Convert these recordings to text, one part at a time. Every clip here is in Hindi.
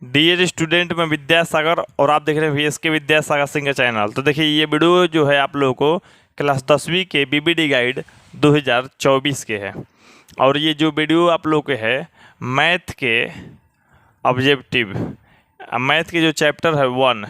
डियर स्टूडेंट, मैं विद्यासागर और आप देख रहे हैं VSK विद्यासागर सिंह का चैनल। तो देखिए, ये वीडियो जो है आप लोगों को क्लास 10वीं के BBD गाइड 2024 के है। और ये जो वीडियो आप लोग के है मैथ के ऑब्जेक्टिव, मैथ के जो चैप्टर है 1,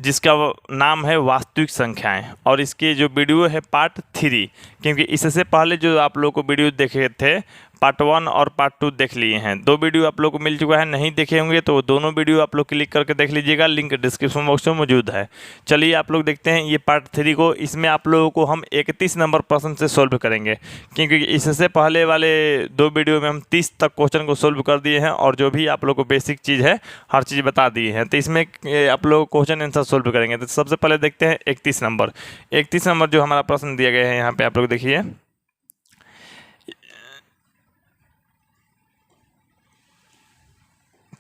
जिसका नाम है वास्तविक संख्याएं, और इसके जो वीडियो है पार्ट 3, क्योंकि इससे पहले जो आप लोग को वीडियो देखे थे पार्ट 1 और पार्ट 2 देख लिए हैं। 2 वीडियो आप लोग को मिल चुका है, नहीं देखे होंगे तो दोनों वीडियो आप लोग क्लिक करके देख लीजिएगा, लिंक डिस्क्रिप्शन बॉक्स में मौजूद है। चलिए आप लोग देखते हैं ये पार्ट 3 को। इसमें आप लोगों को हम 31 नंबर प्रश्न से सोल्व करेंगे, क्योंकि इससे पहले वाले 2 वीडियो में हम 30 तक क्वेश्चन को सोल्व कर दिए हैं, और जो भी आप लोग को बेसिक चीज़ है हर चीज़ बता दी है। तो इसमें आप लोग क्वेश्चन आंसर सोल्व करेंगे। तो सबसे पहले देखते हैं 31 नंबर। 31 नंबर जो हमारा प्रश्न दिया गया है यहाँ पे आप लोग देखिए।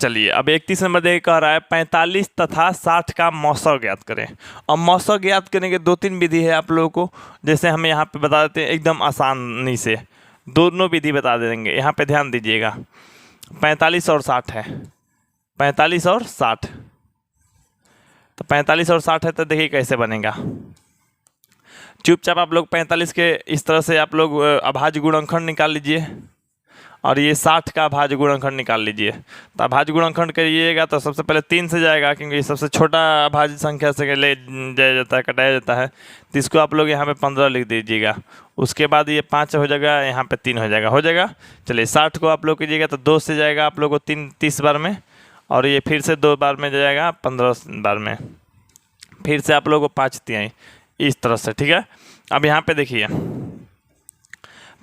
चलिए, अब 31 नंबर देख कह रहा है 45 तथा 60 का मौसा ज्ञात करें। अब मौसा ज्ञात करने के 2-3 विधि है आप लोगों को, जैसे हम यहाँ पे बता देते हैं एकदम आसानी से। दोनों विधि बता देंगे, यहाँ पे ध्यान दीजिएगा। 45 और 60 है, 45 और 60, तो 45 और 60 है, तो देखिए कैसे बनेगा। चुपचाप आप लोग 45 के इस तरह से आप लोग अभाज्य गुणनखंड निकाल लीजिए, और ये 60 का अभाज्य गुणनखंड निकाल लीजिए। तो अभाज्य गुणनखंड करिएगा तो सबसे पहले 3 से जाएगा, क्योंकि सबसे छोटा अभाज्य संख्या से ले जाया जाता है, कटाया जाता है। तो इसको आप लोग यहाँ पे 15 लिख दीजिएगा। उसके बाद ये 5 हो जाएगा, यहाँ पे 3 हो जाएगा, हो जाएगा। चलिए 60 को आप लोग कीजिएगा तो 2 से जाएगा आप लोग को 30 बार में, और ये फिर से 2 बार में जाएगा 15 बार में, फिर से आप लोग को 5 तिहाई, इस तरह से, ठीक है। अब यहाँ पे देखिए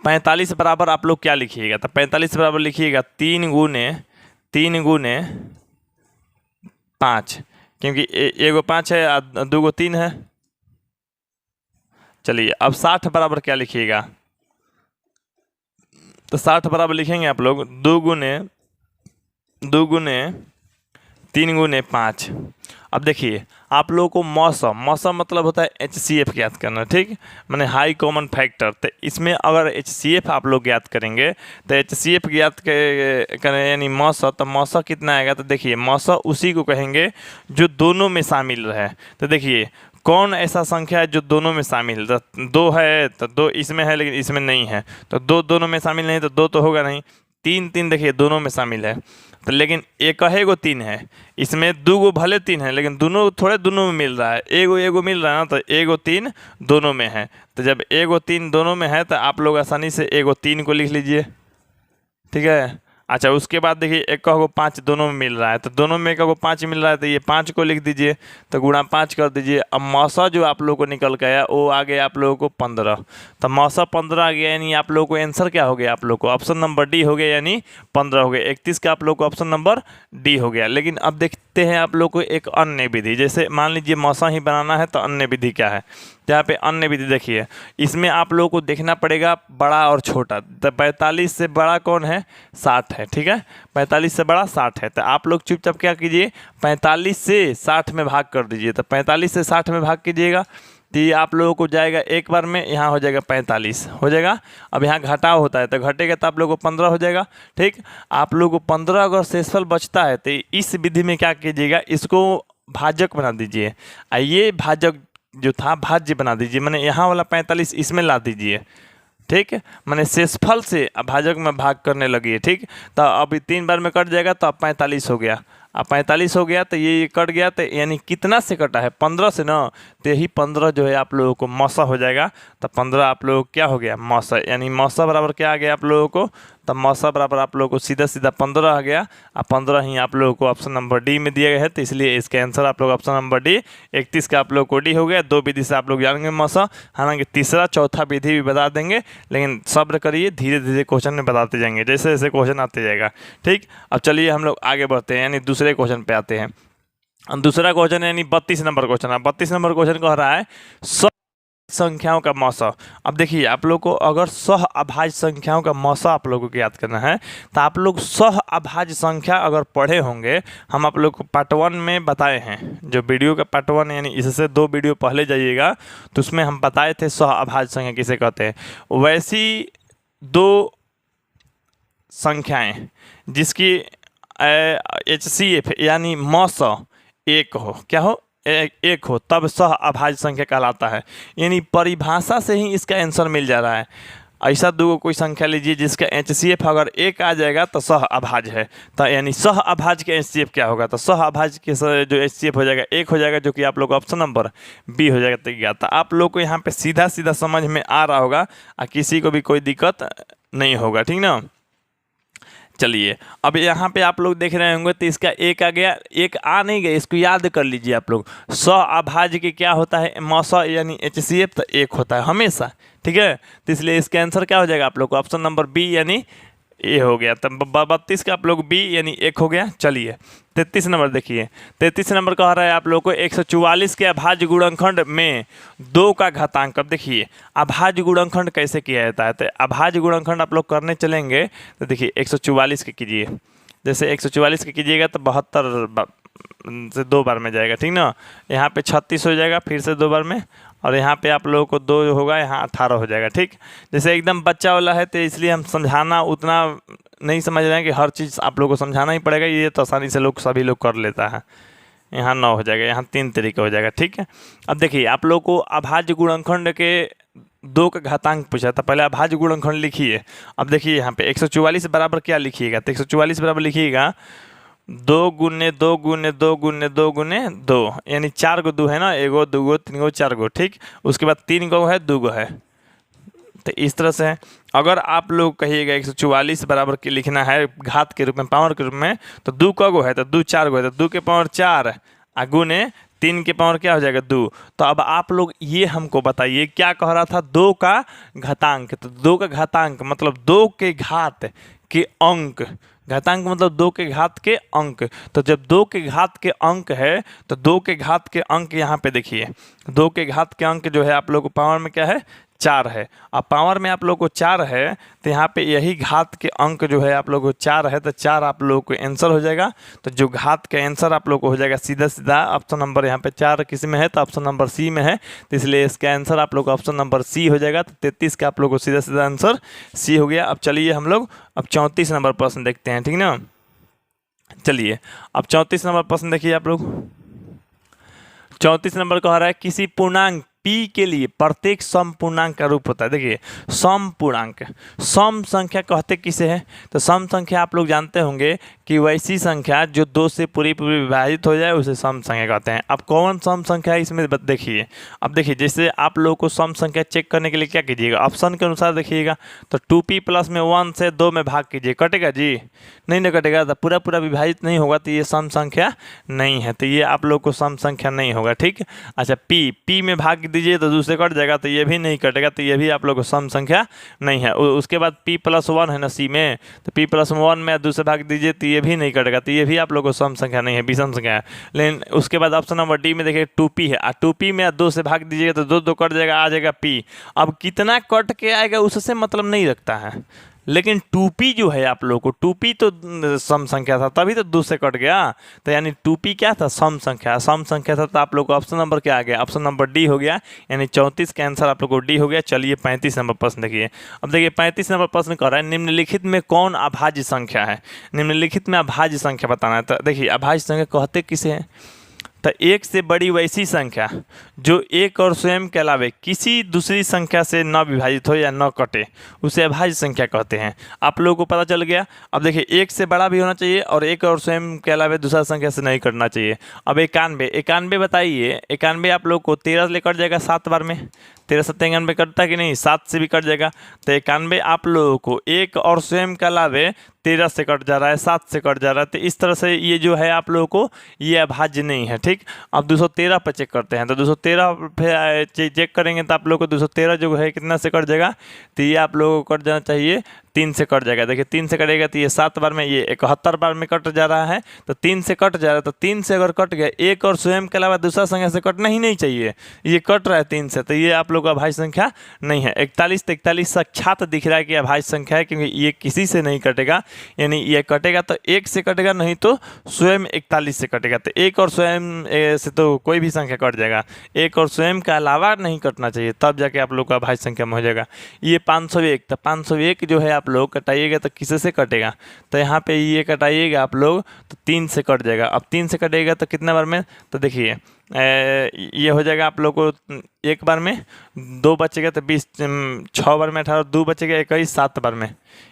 45 बराबर आप लोग क्या लिखिएगा, तो 45 बराबर लिखिएगा 3 गुने 5, क्योंकि एगो 5 है, 2 गो 3 है। चलिए अब 60 बराबर क्या लिखिएगा, तो 60 बराबर लिखेंगे आप लोग 2 गुने 3 गुने 5। अब देखिए आप लोगों को मौसम मतलब होता है HCF ज्ञात करना, ठीक, माने हाई कॉमन फैक्टर। तो इसमें अगर HCF आप लोग ज्ञात करेंगे तो HCF ज्ञात करें यानी मौसा, तो मौसा कितना आएगा, तो देखिए मौसा उसी को कहेंगे जो दोनों में शामिल रहे। तो देखिए कौन ऐसा संख्या है जो दोनों में शामिल, तो 2 है, तो 2 इसमें है लेकिन इसमें नहीं है, तो 2 दोनों में शामिल नहीं, तो 2 तो होगा नहीं। 3 देखिए दोनों में शामिल है, तो लेकिन एक गो 3 है, इसमें 2 गो भले 3 है लेकिन दोनों में मिल रहा है, एगो मिल रहा है ना, तो एगो 3 दोनों में है। तो जब एगो 3 दोनों में है तो आप लोग आसानी से एगो 3 को लिख लीजिए, ठीक है। अच्छा, उसके बाद देखिए एक को 5 दोनों में मिल रहा है, तो दोनों में एक को 5 मिल रहा है, तो ये 5 को लिख दीजिए, तो गुणा 5 कर दीजिए। अब मौसा जो आप लोगों को निकल के आया वो आ गया आप लोगों को 15, तो मौसा 15 आ गया, यानी आप लोगों को आंसर क्या हो गया, आप लोग को ऑप्शन नंबर डी हो गया, यानी 15 हो गया। 31 का आप लोग को ऑप्शन नंबर डी हो गया। लेकिन अब देखते हैं आप लोग को एक अन्य विधि, जैसे मान लीजिए मौसा ही बनाना है, तो अन्य विधि क्या है। यहाँ पे अन्य विधि देखिए, इसमें आप लोगों को देखना पड़ेगा बड़ा और छोटा। तो 45 से बड़ा कौन है, 60 है, ठीक है। 45 से बड़ा 60 है, तो आप लोग चुपचाप क्या कीजिए 45 से 60 में भाग कर दीजिए। तो 45 से 60 में भाग कीजिएगा तो ये आप लोगों को जाएगा एक बार में, यहाँ हो जाएगा 45 हो जाएगा। अब यहाँ घटाव होता है, तो घटेगा तो आप लोगों को 15 हो जाएगा, ठीक। आप लोगों को 15 अगर शेषफल बचता है तो इस विधि में क्या कीजिएगा, इसको भाजक बना दीजिए, ये भाजक जो था भाज्य बना दीजिए, मैंने यहाँ वाला 45 इसमें ला दीजिए, ठीक है। मैंने शेषफल से भाजक में भाग करने लगी है, ठीक। तो अभी 3 बार में कट जाएगा, तो अब 45 हो गया। अब 45 हो गया तो ये कट गया, तो यानी कितना से कटा है, 15 से ना, तो यही 15 जो है आप लोगों को मौसा हो जाएगा। तो 15 आप लोगों को क्या हो गया, मौसा, यानी मौसा बराबर क्या आ गया आप लोगों को, तब मौसा बराबर आप लोगों को सीधा 15 आ गया। अब 15 ही आप लोगों को ऑप्शन नंबर डी में दिया गया है, तो इसलिए इसका आंसर आप लोग ऑप्शन नंबर डी। 31 का आप लोग को डी हो गया। 2 विधि से आप लोग जानेंगे मौसा, हालांकि तीसरा चौथा विधि भी बता देंगे, लेकिन सब्र करिए, धीरे धीरे क्वेश्चन में बताते जाएंगे, जैसे जैसे क्वेश्चन आते जाएगा, ठीक। अब चलिए हम लोग आगे बढ़ते हैं, यानी दूसरे क्वेश्चन पे आते हैं। दूसरा क्वेश्चन यानी 32 नंबर क्वेश्चन है। 32 नंबर क्वेश्चन कह रहा है संख्याओं का मौसा। अब देखिए आप लोग को अगर सह अभाज्य संख्याओं का मौसा आप लोगों को याद करना है, तो आप लोग सह अभाज्य संख्या अगर पढ़े होंगे, हम आप लोग को पार्ट 1 में बताए हैं, जो वीडियो का पार्ट 1 यानी इससे 2 वीडियो पहले जाइएगा, तो उसमें हम बताए थे सह अभाज्य संख्या किसे कहते हैं। वैसी 2 संख्याएं जिसकी HCF यानी मौस एक हो, क्या हो, एक हो, तब सह अभाज्य संख्या कहलाता है। यानी परिभाषा से ही इसका आंसर मिल जा रहा है। ऐसा दो कोई संख्या लीजिए जिसका HCF अगर एक आ जाएगा तो सह अभाज्य है, तो यानी सह अभाज्य के HCF क्या होगा, तो सह अभाज्य के जो HCF हो जाएगा एक हो जाएगा, जो कि आप लोग ऑप्शन नंबर बी हो जाएगा। तैयार, तो आप लोग को यहाँ पे सीधा सीधा समझ में आ रहा होगा और किसी को भी कोई दिक्कत नहीं होगा, ठीक ना। चलिए अब यहाँ पे आप लोग देख रहे होंगे तो इसका एक आ गया, एक आ नहीं गया, इसको याद कर लीजिए आप लोग। स अभाज्य के क्या होता है, मौस यानी HCF तो एक होता है हमेशा, ठीक है। तो इसलिए इसका आंसर क्या हो जाएगा आप लोग को, ऑप्शन नंबर बी यानी ए हो गया। तब 32 का आप लोग बी यानी एक हो गया। चलिए 33 नंबर देखिए, 33 नंबर कह रहा है आप लोग को 144 के अभाज्य गुणनखंड में 2 का घातांक। अब देखिए अभाज्य गुणनखंड कैसे किया जाता है, तो अभाज्य गुणनखंड आप लोग करने चलेंगे तो देखिए 144 के कीजिए, जैसे 144 के कीजिएगा तो 72 से 2 बार में जाएगा, ठीक ना। यहाँ पे 36 हो जाएगा फिर से 2 बार में, और यहाँ पे आप लोगों को 2 होगा, यहाँ 18 हो जाएगा, ठीक। जैसे एकदम बच्चा वाला है तो इसलिए हम समझाना उतना नहीं समझ रहे हैं कि हर चीज़ आप लोगों को समझाना ही पड़ेगा, ये तो आसानी से लोग सभी लोग कर लेता है। यहाँ 9 हो जाएगा, यहाँ 3 तरीके हो जाएगा, ठीक है। अब देखिए आप लोग को अभाज्य गुणनखंड के 2 का घातांक पूछा था, पहले अभाज्य गुणनखंड लिखिए। अब देखिए यहाँ पे 144 बराबर क्या लिखिएगा, तो 144 बराबर लिखिएगा 2 गुने 2 गुने 2 गुने 2 गुने 2, यानी 4 गो 2 है ना, 1 गो 2 गो 3 गो 4 गो, ठीक। उसके बाद 3 गो है 2 गो है, तो इस तरह से है। अगर आप लोग कहिएगा 144 बराबर के लिखना है घात के रूप में, पावर के रूप में, तो 2 का गो है तो 2 4 गो है, तो 2 के पावर 4 गुने 3 के पावर क्या हो जाएगा 2। तो अब आप लोग ये हमको बताइए क्या कह रहा था, 2 का घातांक, तो 2 का घातांक मतलब 2 के घात के अंक, घातांक मतलब 2 के घात के अंक। तो जब 2 के घात के अंक है तो 2 के घात के अंक यहाँ पे देखिए, 2 के घात के अंक जो है आप लोग को पावर में क्या है 4 है। अब पावर में आप लोग को 4 है तो यहाँ पे यही घात के अंक जो है आप लोग को 4 है, तो 4 आप लोग को आंसर हो जाएगा। तो जो घात का आंसर आप लोग को हो जाएगा सीधा सीधा ऑप्शन नंबर, यहाँ पे 4 किस में है तो ऑप्शन नंबर सी में है, तो इसलिए इसका आंसर आप लोग को ऑप्शन नंबर सी हो जाएगा। तो 33 का आप लोग को सीधा सीधा आंसर सी हो गया। अब चलिए हम लोग अब 34 नंबर प्रश्न देखते हैं, ठीक ना। चलिए अब 34 नंबर प्रश्न देखिए आप लोग। 34 नंबर कह रहा है किसी पूर्णांक P के लिए प्रत्येक सम पूर्णांक का रूप होता है। देखिए सम पूर्णांक, सम संख्या कहते किसे हैं, तो सम संख्या आप लोग जानते होंगे कि वैसी संख्या जो 2 से पूरी विभाजित हो जाए उसे सम संख्या कहते हैं। अब कौन सम संख्या है इसमें देखिए, अब देखिए जैसे आप लोगों को सम संख्या चेक करने के लिए क्या कीजिएगा, ऑप्शन के अनुसार देखिएगा, तो 2p प्लस में 1 से 2 में भाग कीजिए, कटेगा जी नहीं ना कटेगा, तो पूरा पूरा विभाजित नहीं होगा, तो ये सम संख्या नहीं है, तो ये आप लोग को सम संख्या नहीं होगा, ठीक। अच्छा p में भाग दीजिए तो दूसरे कट जाएगा, तो ये भी नहीं कटेगा, तो ये भी आप लोग को सम संख्या नहीं है। उसके बाद p प्लस 1 है ना सी में, तो p प्लस 1 में दूसरे भाग दीजिए तो ये भी नहीं कटेगा, तो ये भी आप लोग को सम संख्या नहीं है, विषम संख्या है। लेकिन उसके बाद ऑप्शन नंबर डी में देखिए 2p है, 2p में 2 से भाग दीजिएगा तो 2 2 कट जाएगा, आ जाएगा p। अब कितना कट के आएगा उससे मतलब नहीं रखता है, लेकिन 2p जो है आप लोग को, 2p तो सम संख्या था तभी तो 2 से कट गया, तो यानी 2p क्या था सम संख्या, सम संख्या था, तो आप लोग को ऑप्शन नंबर क्या आ गया, ऑप्शन नंबर डी हो गया, यानी 34 का आंसर आप लोग को डी हो गया। चलिए 35 नंबर प्रश्न देखिए। अब देखिए 35 नंबर प्रश्न कर रहा है निम्नलिखित में कौन अभाज्य संख्या है, निम्नलिखित में अभाज्य संख्या बताना है। तो देखिए अभाज्य संख्या कहते किसे हैं, तो एक से बड़ी वैसी संख्या जो एक और स्वयं के अलावे किसी दूसरी संख्या से न विभाजित हो या न कटे उसे अभाज्य संख्या कहते हैं। आप लोगों को पता चल गया। अब देखिए एक से बड़ा भी होना चाहिए और एक और स्वयं के अलावे दूसरा संख्या से नहीं कटना चाहिए। अब 91 बताइए, 91 आप लोग को 13 से कट जाएगा 7 बार में, 13 7 91 कटता कि नहीं, 7 से भी कट जाएगा, तो 91 आप लोगों को एक और स्वयं के अलावे 13 से कट जा रहा है, 7 से कट जा रहा है, तो इस तरह से ये जो है आप लोगों को ये अभाज्य नहीं है, ठीक। अब 213 पर चेक करते हैं, तो 213 पे चेक करेंगे तो आप लोग को 213 जो है कितना से कट जाएगा, तो ये आप लोगों को कट जाना चाहिए 3 से कट जाएगा। देखिए 3 से कटेगा तो ये 7 बार में, ये 71 बार में कट जा रहा है, तो 3 से कट जा रहा है, तो 3 से अगर कट गया एक और स्वयं के अलावा दूसरा संख्या से कटना ही नहीं चाहिए, ये कट रहा है 3 से, तो ये आप लोग का अभाज्य संख्या नहीं है। 41 साक्षात दिख रहा है कि अभाज्य संख्या है, क्योंकि ये किसी से नहीं कटेगा, यानी ये कटेगा तो 1 से कटेगा, नहीं तो स्वयं 41 से कटेगा, तो एक और स्वयं से तो कोई भी संख्या कट जाएगा, एक और स्वयं के अलावा नहीं कटना चाहिए, तब जाके आप लोग का अभाज्य संख्या में हो जाएगा। ये 501, तो 501 जो है आप लोग कटाइएगा तो किसे से कटेगा, तो यहाँ पे ये कटाइएगा आप लोग तो 3 से कट जाएगा। अब 3 से कटेगा तो कितने बार में, तो देखिए ये हो जाएगा आप लोग को एक बार में, 2 बचेगा तो 20, 6 बार में 18, 2 बचेगा 21, 7 बार में,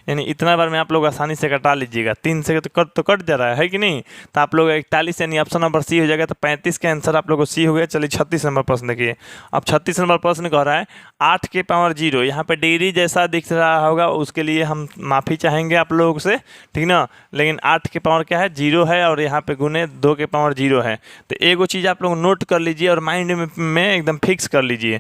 यानी इतना बार में आप लोग आसानी से कटा लीजिएगा। 3 से तो कट जा रहा है कि नहीं, तो आप लोग 41 यानी ऑप्शन नंबर सी हो जाएगा। तो 35 का आंसर आप लोग को सी हो गया। चलिए 36 नंबर प्रश्न देखिए। अब 36 नंबर प्रश्न कह रहा है 8 के पावर 0, यहाँ पे डिग्री जैसा दिख रहा होगा उसके लिए हम माफ़ी चाहेंगे आप लोगों से, ठीक ना, लेकिन 8 के पावर क्या है, 0 है, और यहाँ पे गुने 2 के पावर 0 है। तो एगो चीज़ आप लोग नोट कर लीजिए और माइंड में एकदम फिक्स कर लीजिए,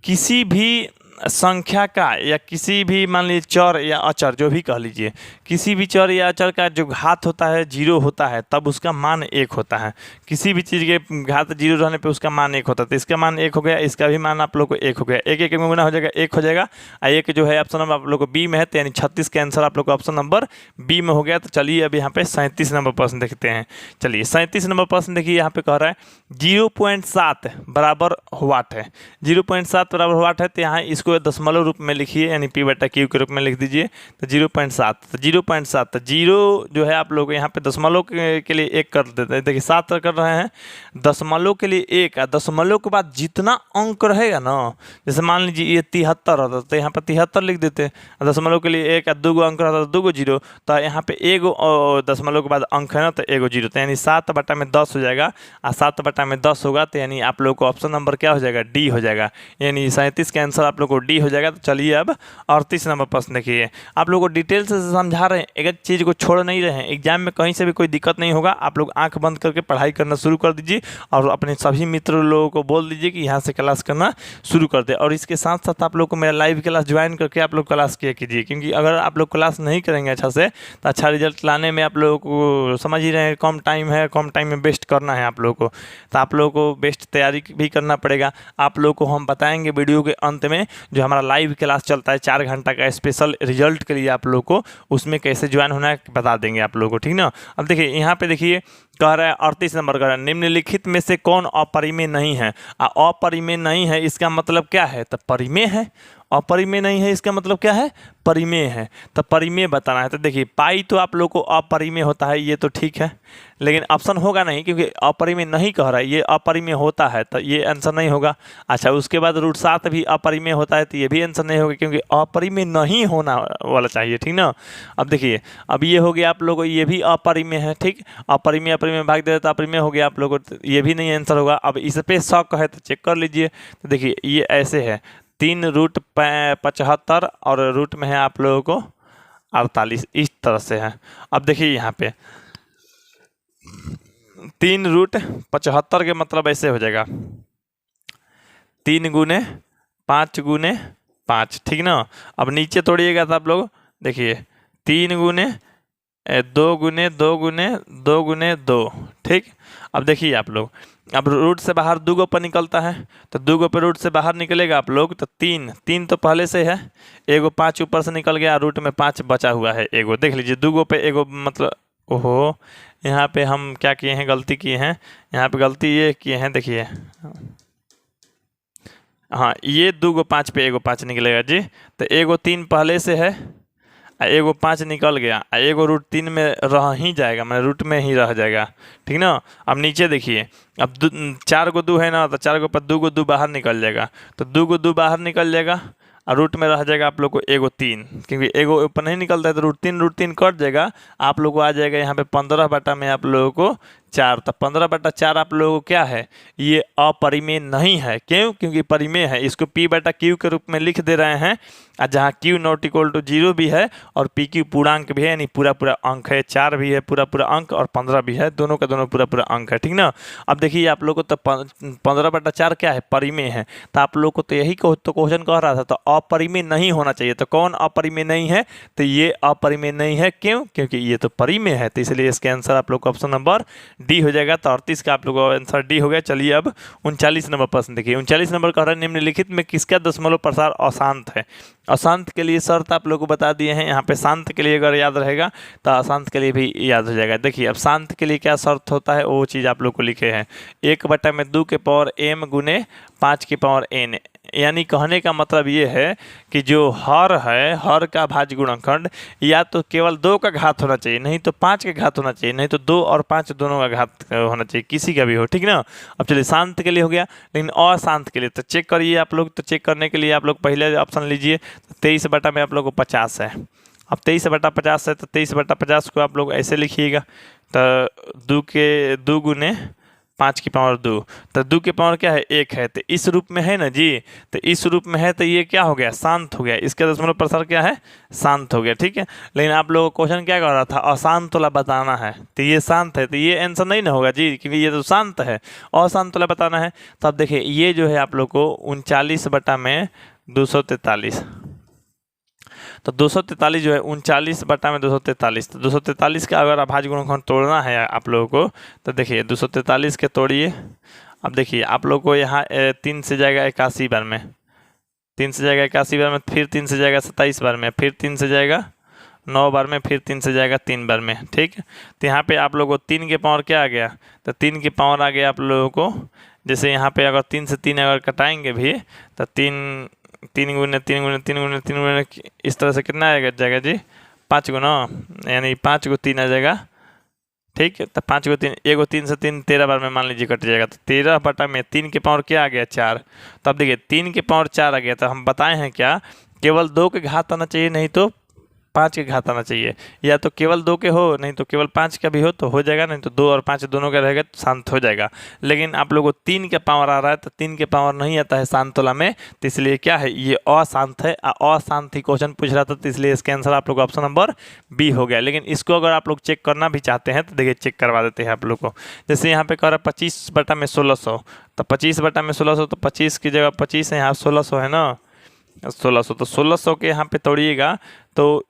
किसी भी संख्या का या किसी भी मान लीजिए चर या अचर जो भी कह लीजिए, किसी भी चर या अचर का जो घात होता है 0 होता है तब उसका मान 1 होता है। किसी भी चीज़ के घात 0 रहने पे उसका मान 1 होता है, तो इसका मान 1 हो गया, इसका भी मान आप लोग को 1 हो गया। एक एक में गुना हो जाएगा, 1 हो जाएगा। और एक जो है ऑप्शन नंबर आप लोग को बी में है, तो यानी 36 का आंसर आप लोग को ऑप्शन नंबर बी में हो गया। तो चलिए अब यहाँ पे 37 नंबर प्रश्न देखते हैं। चलिए 37 नंबर प्रश्न देखिए, यहाँ पे कह रहा है 0.7 बराबर वाट है। 0.7 बराबर वाट है, तो यहाँ इसको दशमलव रूप में लिखिए, यानी पी बटा क्यू के रूप में लिख दीजिए। तो 0.7, तो 0.7, तो 0 जो है आप लोग यहाँ पे दशमलव के लिए 1 कर देते हैं। देखिए 7 कर रहे हैं, दशमलव के लिए 1, दशमलव के बाद जितना अंक रहेगा ना, जैसे मान लीजिए ये 73 रहता तो यहाँ पर 73 लिख देते हैं। दशमलव के लिए 1 2 अंक रहता तो 2 0, तो यहाँ पे 1 दशमलव के बाद अंक है ना, तो 1 0, तो यानी 7 बटा में 10 हो जाएगा। और 7 बटा में 10 होगा तो यानी आप लोग को ऑप्शन नंबर क्या हो जाएगा, डी हो जाएगा। यानी 37 का आंसर आप लोग को डी हो जाएगा। तो चलिए अब 38 नंबर प्रश्न देखिए। आप लोग को डिटेल से समझा रहे हैं, एक चीज़ को छोड़ नहीं रहे हैं। एग्जाम में कहीं से भी कोई दिक्कत नहीं होगा, आप लोग आंख बंद करके पढ़ाई करना शुरू कर दीजिए और अपने सभी मित्र लोगों को बोल दीजिए कि यहाँ से क्लास करना शुरू कर दे। और इसके साथ साथ आप लोग को मेरा लाइव क्लास ज्वाइन करके आप लोग क्लास किया कीजिए, क्योंकि अगर आप लोग क्लास नहीं करेंगे अच्छा से तो अच्छा रिजल्ट लाने में आप लोगों को समझ ही रहे हैं, कम टाइम है, कम टाइम में बेस्ट करना है आप लोगों को, तो आप लोगों को बेस्ट तैयारी भी करना पड़ेगा। आप लोग को हम बताएंगे वीडियो के अंत में, जो हमारा लाइव क्लास चलता है 4 घंटा का स्पेशल रिजल्ट के लिए आप लोग को, उसमें कैसे ज्वाइन होना है बता देंगे आप लोगों को, ठीक ना। अब देखिए यहाँ पे देखिए कह रहा है 38 नंबर कह रहा है निम्नलिखित में से कौन अपरिमेय नहीं है। अपरिमेय नहीं है इसका मतलब क्या है, तो परिमेय है। अपरिमेय नहीं है इसका मतलब क्या है, परिमेय है। तो परिमेय बताना है। तो देखिए पाई तो आप लोग को अपरिमेय होता है, ये तो ठीक है, लेकिन ऑप्शन होगा नहीं, क्योंकि अपरिमेय नहीं कह रहा है, ये अपरिमेय होता है, तो ये आंसर नहीं होगा। अच्छा उसके बाद √7 भी अपरिमेय होता है, तो ये भी आंसर नहीं होगा, क्योंकि अपरिमेय नहीं होना वाला चाहिए, ठीक ना। अब देखिए अब ये हो गया आप लोगों को, ये भी अपरिमेय है, ठीक। अपरिमेय अपरिमेय भाग दे तो अपरिमेय हो गया आप लोगों को, ये भी नहीं आंसर होगा। अब इस पे शक है तो चेक कर लीजिए। तो देखिए ये ऐसे है 3√75 और रूट में है आप लोगों को 48, इस तरह से है। अब देखिए यहाँ पे 3√75 के मतलब ऐसे हो जाएगा 3 गुने 5 गुने 5, ठीक ना। अब नीचे तोड़िएगा तो आप लोग देखिए 3 गुने 2 गुने 2 गुने 2 गुने 2, ठीक। अब देखिए आप लोग, अब रूट से बाहर 2 पर निकलता है, तो 2 पे रूट से बाहर निकलेगा आप लोग तो 3 तो पहले से है, एगो 5 ऊपर से निकल गया, रूट में 5 बचा हुआ है एगो। देख लीजिए 2 पे एगो मतलब, ओहो यहाँ पे हम क्या किए हैं, गलती किए हैं। यहाँ पे गलती ये किए हैं, देखिए हाँ ये 2 5 पे एगो 5 निकलेगा जी, तो एगो 3 पहले से है, एगो 5 निकल गया, एगो √3 में रह ही जाएगा, मतलब रूट में ही रह जाएगा, ठीक ना। अब नीचे देखिए, अब 4 को 2 है ना, तो 4 को पर 2 को 2 बाहर निकल जाएगा, तो 2 को 2 बाहर निकल जाएगा और रूट में रह जाएगा आप लोग को एगो 3, क्योंकि एगो ऊपर नहीं निकलता है तो √3 कट जाएगा। आप लोग को आ जाएगा यहाँ पे 15 बटा में आप लोगों को 4, तो 15 बटा 4 आप लोगों को क्या है, ये अपरिमेय नहीं है। क्यों, क्योंकि परिमेय है। इसको P बटा Q के रूप में लिख दे रहे हैं, और जहाँ Q ≠ 0 भी है और PQ पूर्णांक भी है, यानी पूरा पूरा अंक है। 4 भी है पूरा पूरा अंक और 15 भी है, दोनों का दोनों पूरा पूरा अंक है, ठीक ना। अब देखिए आप लोग को तो 15 बटा 4 क्या है, परिमेय है। तो आप लोग को तो यही तो क्वेश्चन कह रहा था, तो अपरिमेय नहीं होना चाहिए। तो कौन अपरिमेय नहीं है, तो ये अपरिमेय नहीं है। क्यों, क्योंकि ये तो परिमेय है, तो इसलिए इसके आंसर आप लोग को ऑप्शन नंबर डी हो जाएगा। तो 38 का आप लोग का आंसर डी हो गया। चलिए अब 39 नंबर प्रश्न देखिए। 39 नंबर कह रहा है निम्नलिखित में किसका दशमलव प्रसार अशांत है। अशांत के लिए शर्त आप लोग को बता दिए हैं, यहाँ पे शांत के लिए अगर याद रहेगा तो अशांत के लिए भी याद हो जाएगा। देखिए अब शांत के लिए क्या शर्त होता है, वो चीज़ आप लोग को लिखे हैं 1/2 के पावर m गुने 5 के पावर n, यानी कहने का मतलब ये है कि जो हर है, हर का भाज्य गुणनखंड या तो केवल 2 का घात होना चाहिए, नहीं तो 5 का घात होना चाहिए, नहीं तो 2 और 5 दोनों का घात होना चाहिए, किसी का भी हो, ठीक ना। अब चलिए शांत के लिए हो गया, लेकिन अशांत के लिए तो चेक करिए आप लोग। तो चेक करने के लिए आप लोग पहले ऑप्शन लीजिए, 23 बटा में आप लोग को 50 है। अब 23 बटा 50 है तो 23 बटा 50 को आप लोग ऐसे लिखिएगा, तो 2 के 2 गुने 5 की पावर 2, तो 2 की पावर क्या है 1 है, तो इस रूप में है ना जी। तो इस रूप में है तो ये क्या हो गया, शांत हो गया, इसका दशमलव प्रसार क्या है, शांत हो गया, ठीक है। लेकिन आप लोगों को क्वेश्चन क्या कर रहा था, अशांत वाला बताना है, तो ये शांत है, तो ये आंसर नहीं ना होगा जी, क्योंकि ये तो शांत है, अशांत वाला बताना है। तो अब देखिए ये जो है आप लोग को 39 बटा में 243, तो 243 जो है 39 बटा में 243, तो 243 का अगर अभाज्य गुणनखंड तोड़ना है आप लोगों को, तो देखिए 243 के तोड़िए। अब देखिए आप लोग को यहाँ 3 से जाएगा 81 बार में, 3 से जाएगा 81 बार में, फिर 3 से जाएगा 27 बार में, फिर 3 से जाएगा 9 बार में, फिर 3 से जाएगा 3 बार में, ठीक। तो यहाँ पे आप लोगों को 3 के पावर क्या आ गया, तो 3 के पावर आ गया आप लोगों को, जैसे यहाँ पे अगर 3 से 3 अगर कटाएंगे भी तो 3 गुने 3 गुने 3 गुने 3 गुने इस तरह से कितना आएगा जाएगा जी, 5 गुना, यानी 5 को 3 आ जाएगा, ठीक है। तो 5 को 3, 1 को 3 से 3 13 बार में मान लीजिए कट जाएगा, तो 13 बटा में 3 के पावर क्या आ गया 4। तो अब देखिए 3 के पावर 4 आ गया, तो हम बताए हैं क्या, केवल 2 के घात आना चाहिए, नहीं तो 5 के घात आना चाहिए, या तो केवल 2 के हो, नहीं तो केवल 5 का भी हो तो हो जाएगा, नहीं तो 2 और 5 दोनों का रहेगा तो शांत हो जाएगा। लेकिन आप लोगों को 3 का पावर आ रहा है, तो 3 के पावर नहीं आता है शांत तुला में, तो इसलिए क्या है ये अशांत है, अशांत ही क्वेश्चन पूछ रहा था, तो इसलिए इसका आंसर आप लोग ऑप्शन नंबर बी हो गया। लेकिन इसको अगर आप लोग चेक करना भी चाहते हैं तो देखिए चेक करवा देते हैं आप लोग को। जैसे यहाँ पे कह रहा है 25 बटा में 1600, तो 25 बटा में 1600, तो 25 की जगह 25 है, यहाँ 1600 है ना, 1600, तो 1600 के यहाँ पे तोड़िएगा तो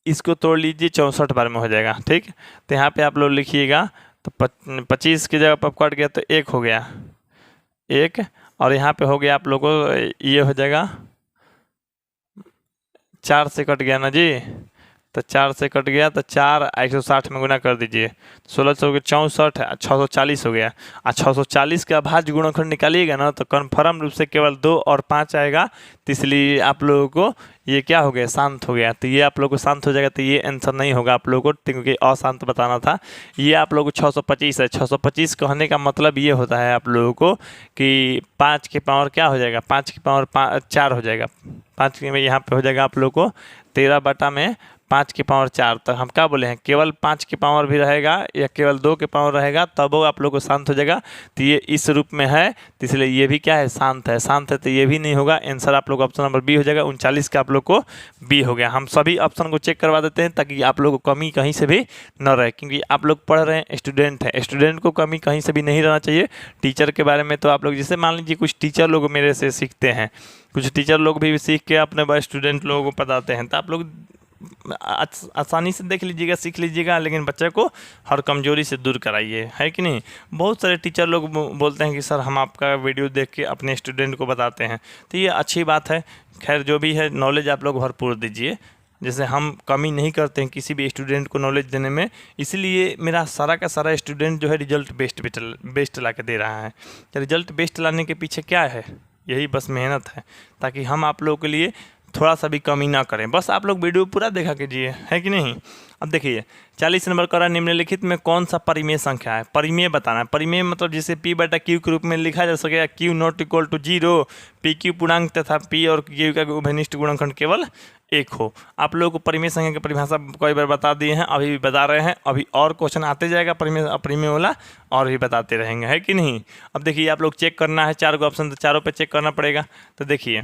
इसको तोड़ लीजिए 64 बार में हो जाएगा, ठीक। तो यहाँ पे आप लोग लिखिएगा, तो 25 की जगह पर कट गया तो 1 हो गया, 1, और यहाँ पे हो गया आप लोगों को ये हो जाएगा 4 से कट गया ना जी, तो 4 से कट गया तो 4 160 में गुना कर दीजिए, 1600 के 64 640 हो गया, और 640 का भाज्य गुणनखंड निकालिएगा ना तो कन्फर्म रूप से केवल 2 और 5 आएगा, तो इसलिए आप लोगों को ये क्या हो गया, शांत हो गया। तो ये आप लोग को शांत हो जाएगा, तो ये आंसर नहीं होगा आप लोगों को, क्योंकि अशांत बताना था। ये आप लोगों को 625 है, 625 कहने का मतलब ये होता है आप लोगों को कि 5 के पावर क्या हो जाएगा, 5 की पावर 4 हो जाएगा, 5 के में यहाँ पे हो जाएगा आप लोग को 13 बटा में 5 की पावर 4। तो हम क्या बोले हैं, केवल 5 की पावर भी रहेगा या केवल 2 के पावर रहेगा तब वो आप लोग को शांत हो जाएगा। तो ये इस रूप में है, तो इसलिए ये भी क्या है, शांत है, शांत है, तो ये भी नहीं होगा। आंसर आप लोग ऑप्शन नंबर बी हो जाएगा, 39 का आप लोग को बी हो गया। हम सभी ऑप्शन को चेक करवा देते हैं ताकि आप लोग को कमी कहीं से भी न रहे, क्योंकि आप लोग पढ़ रहे हैं, स्टूडेंट हैं, स्टूडेंट को कमी कहीं से भी नहीं रहना चाहिए। टीचर के बारे में तो आप लोग जैसे मान लीजिए कुछ टीचर लोग मेरे से सीखते हैं, कुछ टीचर लोग भी सीख के अपने स्टूडेंट लोगों को बताते हैं, तो आप लोग आसानी से देख लीजिएगा, सीख लीजिएगा, लेकिन बच्चे को हर कमजोरी से दूर कराइए, है कि नहीं। बहुत सारे टीचर लोग बोलते हैं कि सर हम आपका वीडियो देख के अपने स्टूडेंट को बताते हैं, तो ये अच्छी बात है। खैर जो भी है नॉलेज आप लोग भरपूर दीजिए, जैसे हम कमी नहीं करते हैं किसी भी स्टूडेंट को नॉलेज देने में, इसलिए मेरा सारा का सारा स्टूडेंट जो है रिजल्ट बेस्ट ला के दे रहा है। रिजल्ट बेस्ट लाने के पीछे क्या है, यही बस मेहनत है, ताकि हम आप लोगों के लिए थोड़ा सा भी कमी ना करें। बस आप लोग वीडियो पूरा देखा कीजिए, है कि नहीं। अब देखिए 40 नंबर का निम्नलिखित में कौन सा परिमेय संख्या है, परिमेय बताना है। परिमेय मतलब जिसे P बटा Q के रूप में लिखा जा सकेगा, Q not equal to 0, PQ पूर्णांक तथा P और Q का उभयनिष्ठ गुणनखंड केवल 1 हो। आप लोगों को परिमेय संख्या की परिभाषा कई बार बता दिए हैं, अभी भी बता रहे हैं, अभी और क्वेश्चन आते जाएगा परिमेय अपरिमेय वाला, और भी बताते रहेंगे, है कि नहीं। अब देखिए आप लोग चेक करना है 4 को ऑप्शन, तो चारों पे चेक करना पड़ेगा। तो देखिए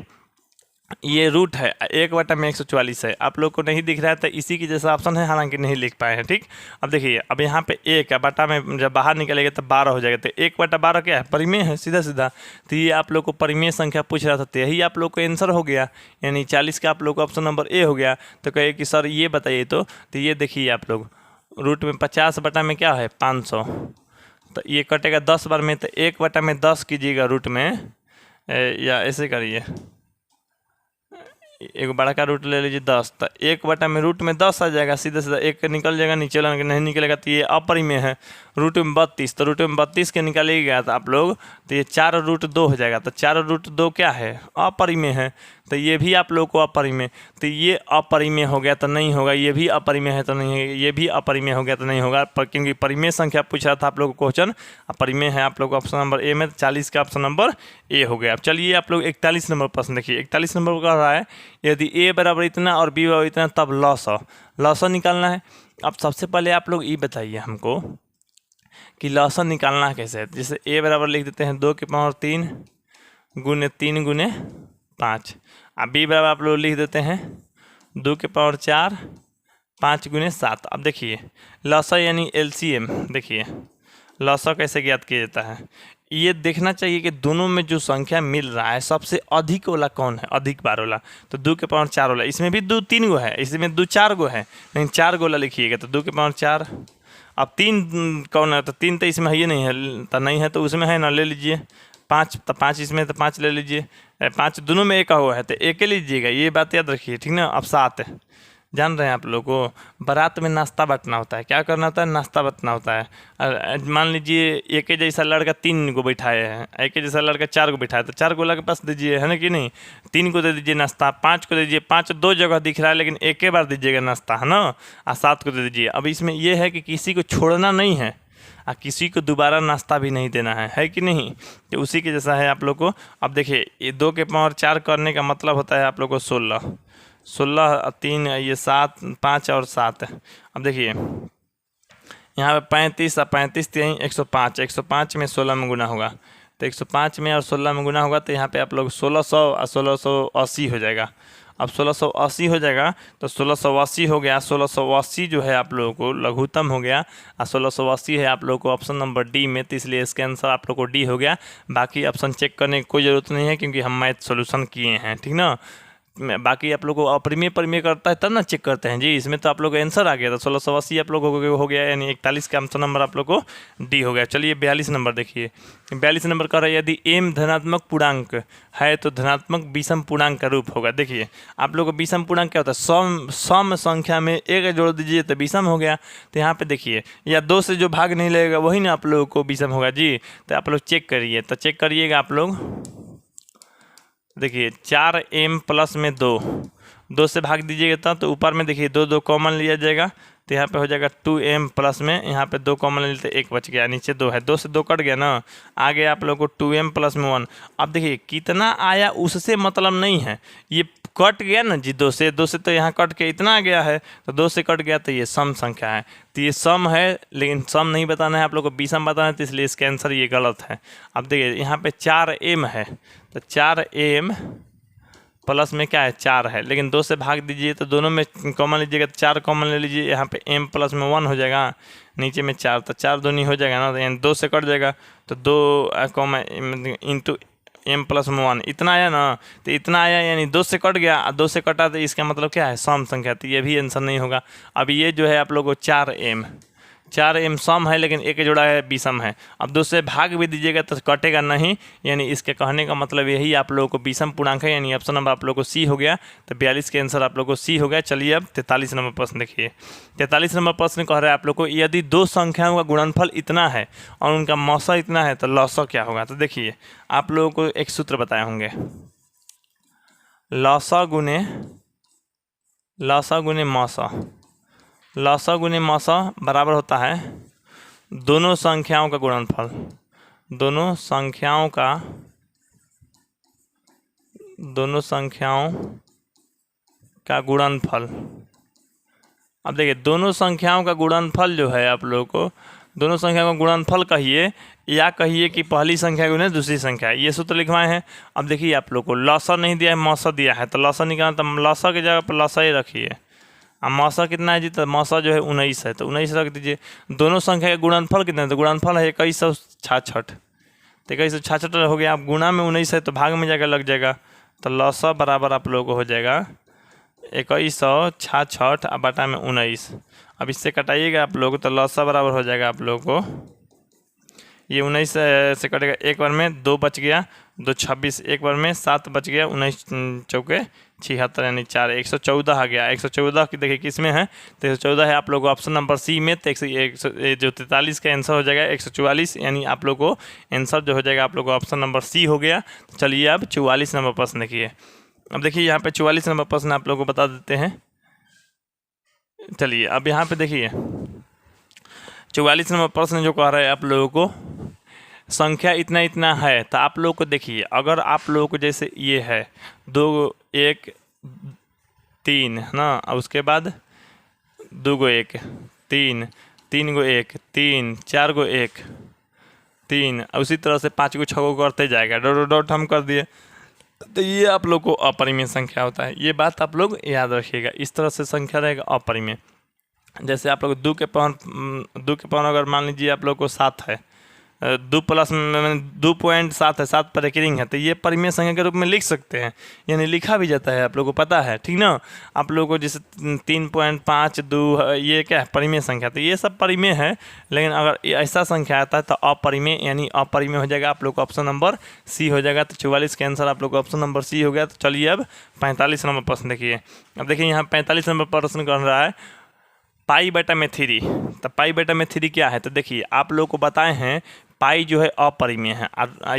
ये रूट है 1 बटा में 144 है, आप लोग को नहीं दिख रहा है तो इसी की जैसा ऑप्शन है, हालांकि नहीं लिख पाए हैं, ठीक। अब देखिए अब यहाँ पे 1 बटा में जब बाहर निकलेगा तो 12 हो जाएगा, तो 1 बटा 12 क्या है, परिमेय है, सीधा सीधा। तो ये आप लोग को परिमेय संख्या पूछ रहा था, तो यही आप लोग को आंसर हो गया, यानी 40 का आप लोग को ऑप्शन नंबर ए हो गया। तो कहे कि सर ये बताइए, तो ये देखिए आप लोग रूट में 50 बटा में क्या है 500, तो ये कटेगा 10 बार में, तो 1 बटा में 10 कीजिएगा रूट में, या ऐसे करिए, एक बड़ा का रूट ले लीजिए 10, तो 1 में रूट में 10 आ जाएगा, सीधा सीधा 1 निकल जाएगा, नीचे वाला नहीं निकलेगा, तो ये अपरिमेय है। रूट में 32, तो रूट में 32 के निकालिएगा तो आप लोग, तो ये 4√2 हो जाएगा, तो 4√2 क्या है, अपरिमेय है, तो ये भी आप लोग को अपरिमेय, तो ये अपरिमेय हो गया तो नहीं होगा, ये भी अपरिमेय है तो नहीं है, ये भी अपरिमेय हो गया तो नहीं होगा, क्योंकि परिमेय संख्या पूछ रहा था आप लोग को क्वेश्चन, अपरिमेय है आप लोग को ऑप्शन नंबर ए में, 40 का ऑप्शन नंबर ए हो गया। अब चलिए आप लोग 41 नंबर प्रश्न देखिए। 41 नंबर कह रहा है यदि ए बराबर इतना और बी बराबर इतना तब लॉस निकालना है। अब सबसे पहले आप लोग ये बताइए हमको कि लॉस निकालना कैसे है। जैसे ए बराबर लिख देते हैं 2 की पावर 3 गुने 3 गुने 5। अब बी बराबर आप लोग लिख देते हैं 2 की पावर 4 5 गुने 7। अब देखिए लॉस यानी एलसीएम, देखिए लॉस कैसे ज्ञात किया जाता है। ये देखना चाहिए कि दोनों में जो संख्या मिल रहा है सबसे अधिक वाला कौन है, अधिक बार वाला, तो 2 की पावर 4 वाला। इसमें भी 2-3 गो है, इसमें 2-4 गो है, लेकिन 4 गो वाला लिखिएगा, तो 2 की पावर 4। अब 3 कौन है, तो 3 तो इसमें है नहीं है, तो नहीं है तो उसमें है ना, ले लीजिए 5, तो 5 इसमें, तो 5 ले लीजिए। 5 दोनों में एक हुआ है तो एक लीजिएगा, ये बात याद रखिए, ठीक ना। अब 7 जान रहे हैं आप लोग को, बारात में नाश्ता बांटना होता है, क्या करना होता है, नाश्ता बांटना होता है। मान लीजिए एक ही जैसा लड़का 3 को बैठाए हैं, एक ही जैसा लड़का 4 को बैठाए, तो 4 को लड़के पास दीजिए, है ना कि नहीं। 3 को दे दीजिए नाश्ता, 5 को दे दीजिए, 5 2 जगह दिख रहा है लेकिन एक ही बार दीजिएगा नाश्ता, है ना। और 7 को दे दीजिए। अब इसमें यह है कि किसी को छोड़ना नहीं है और किसी को दोबारा नाश्ता भी नहीं देना है कि नहीं, तो उसी के जैसा है आप लोग को। अब देखिए ये 2 के पावर 4 करने का मतलब होता है आप लोग को 16 3 ये 7 5 और 7। अब देखिए यहाँ पे 35 और 35 3 105, 105 में 16 में गुना होगा, तो 105 में और 16 में गुना होगा, तो यहाँ पे आप लोग 1600 और 1680 हो जाएगा। अब 1680 हो जाएगा, तो 1680 हो गया। 1680 जो है आप लोगों को लघुत्तम हो गया, और 1680 है आप लोगों को ऑप्शन नंबर डी में, तो इसलिए इसका आंसर आप लोग को डी हो गया। बाकी ऑप्शन चेक करने की कोई ज़रूरत नहीं है क्योंकि हम मैथ सोल्यूशन किए हैं, ठीक ना। बाकी आप लोग को अपरिमेय परिमेय करता है तब ना चेक करते हैं जी। इसमें तो आप लोग का आंसर आ गया था, 1680 आप लोग हो गया, यानी 41 का आंसर नंबर आप लोग को डी हो गया। चलिए 42 नंबर देखिए। 42 नंबर कह रहा है यदि एम धनात्मक पूर्णांक है तो धनात्मक विषम पूर्णांक का रूप होगा। देखिए आप लोग को विषम पूर्णांक क्या होता है, सम संख्या में एक जोड़ दीजिए तो विषम हो गया। तो यहाँ पे देखिए या 2 से जो भाग नहीं लगेगा वही ना आप लोगों को विषम होगा जी। तो आप लोग चेक करिए, तो चेक करिएगा आप लोग। देखिए 4m प्लस में 2 से भाग दीजिएगा तो ऊपर में देखिए 2 कॉमन लिया जाएगा, तो यहाँ पे हो जाएगा 2m प्लस में, यहाँ पे 2 कॉमन ले लेते 1 बच गया, नीचे 2 है, 2 से 2 कट गया ना, आगे आप लोग को 2m प्लस में 1। अब देखिए कितना आया उससे मतलब नहीं है, ये कट गया ना जी 2 से तो यहाँ कट के इतना आ गया है, तो 2 से कट गया तो ये सम संख्या है, तो ये सम है, लेकिन सम नहीं बताना है आप लोग को, विषम बताना है, तो इसलिए इसका आंसर ये गलत है। अब देखिए यहाँ पे 4m है, तो 4m प्लस में क्या है 4 है, लेकिन 2 से भाग दीजिए तो दोनों में कॉमन लीजिएगा, तो 4 कॉमन ले लीजिए, यहाँ पे m प्लस में 1 हो जाएगा, नीचे में 4, तो 4 दूनी हो जाएगा ना, तो यानी 2 से कट जाएगा, तो 2 कॉमन इंटू m प्लस में 1 इतना आया ना, तो इतना आया यानी 2 से कट गया, 2 से कटा तो इसका मतलब क्या है सम संख्या, तो ये भी आंसर नहीं होगा। अब ये जो है आप लोग को 4m सम है लेकिन एक जोड़ा है विषम है। अब 2 से भाग भी दीजिएगा तो कटेगा नहीं, यानी इसके कहने का मतलब यही आप लोगों को विषम पूर्णांक है, यानी ऑप्शन नंबर आप लोग को सी हो गया। तो 42 के आंसर आप लोग को सी हो गया। चलिए अब 43 नंबर प्रश्न देखिए। 43 नंबर प्रश्न कह रहा है आप लोग को यदि 2 संख्याओं का गुणनफल इतना है और उनका मौसा इतना है तो लौसा क्या होगा। तो देखिए आप लोगों को एक सूत्र बताए होंगे, लौसा गुने मौसा, लौसा गुने मौसा बराबर होता है दोनों संख्याओं का गुणनफल, दोनों संख्याओं का गुणनफल। अब देखिए दोनों संख्याओं का गुणनफल जो है आप लोगों को, दोनों संख्याओं का गुणनफल कहिए या कहिए कि पहली संख्या गुने दूसरी संख्या, ये सूत्र लिखवाए हैं। अब देखिए आप लोग को लौसा नहीं दिया है, मौसा दिया है, तो लौसा निकालना, तो लौसा की जगह पर लौसा ही रखिए। अब मौसा कितना है जी, तो मौसा जो है 19 है, तो 19 रख दीजिए। दोनों संख्या का गुणनफल कितना है, तो गुणनफल है 2166, तो 2166 हो गया। अब गुणा में 19 है तो भाग में जाकर लग जाएगा, तो लौसा बराबर आप लोगों को हो जाएगा 2166 और बटा में 19। अब इससे कटाइएगा आप लोग, तो लौसा बराबर हो जाएगा आप लोग को, ये 19 से कटेगा, एक बार में 2 बच गया, 2 26, एक बार में 7 बच गया, 19 चौके 76 यानी 4 114 आ गया। 114 की देखिए किस में है, तो 114 है आप लोग को ऑप्शन नंबर सी में। तो जो 43 का आंसर हो जाएगा 144, यानी आप लोग को आंसर जो हो जाएगा आप लोग को ऑप्शन नंबर सी हो गया। तो चलिए अब 44 नंबर प्रश्न देखिए। अब देखिए यहाँ पे 44 नंबर प्रश्न आप लोग को बता देते हैं। चलिए अब यहाँ पे देखिए 44 नंबर प्रश्न जो कह रहा है आप लोगों को संख्या इतना इतना है। तो आप लोग को देखिए, अगर आप लोगों को जैसे ये है 2 1 3 ना, और उसके बाद 2 को 1 3 3 को 1 3 4 को 1 3, उसी तरह से 5 को 6 को करते जाएगा, डॉट डॉट हम कर दिए। तो ये आप लोग को अपरिमेय संख्या होता है। ये बात आप लोग याद रखिएगा, इस तरह से संख्या रहेगा अपरिमेय। जैसे आप लोग 2 के पावर अगर मान लीजिए आप लोग को 7 है, 2 प्लस में 2.7 है, 7 पर एक रिंग है, तो ये परिमेय संख्या के रूप में लिख सकते हैं, यानी लिखा भी जाता है, आप लोगों को पता है, ठीक ना। आप लोगों को जैसे 3.52 ये क्या है, परिमेय संख्या, तो ये सब परिमेय है। लेकिन अगर ऐसा संख्या आता है तो अपरिमेय, यानी अपरिमेय हो जाएगा आप लोग को ऑप्शन नंबर सी हो जाएगा। तो 44 का आंसर आप लोग को ऑप्शन नंबर सी हो गया। तो चलिए अब 45 नंबर प्रश्न देखिए। अब देखिए यहाँ 45 नंबर प्रश्न कर रहा है पाई बटा में 3। तो पाई बटा में 3 क्या है, तो देखिए आप लोग को बताए हैं पाई जो है अपरिमेय है,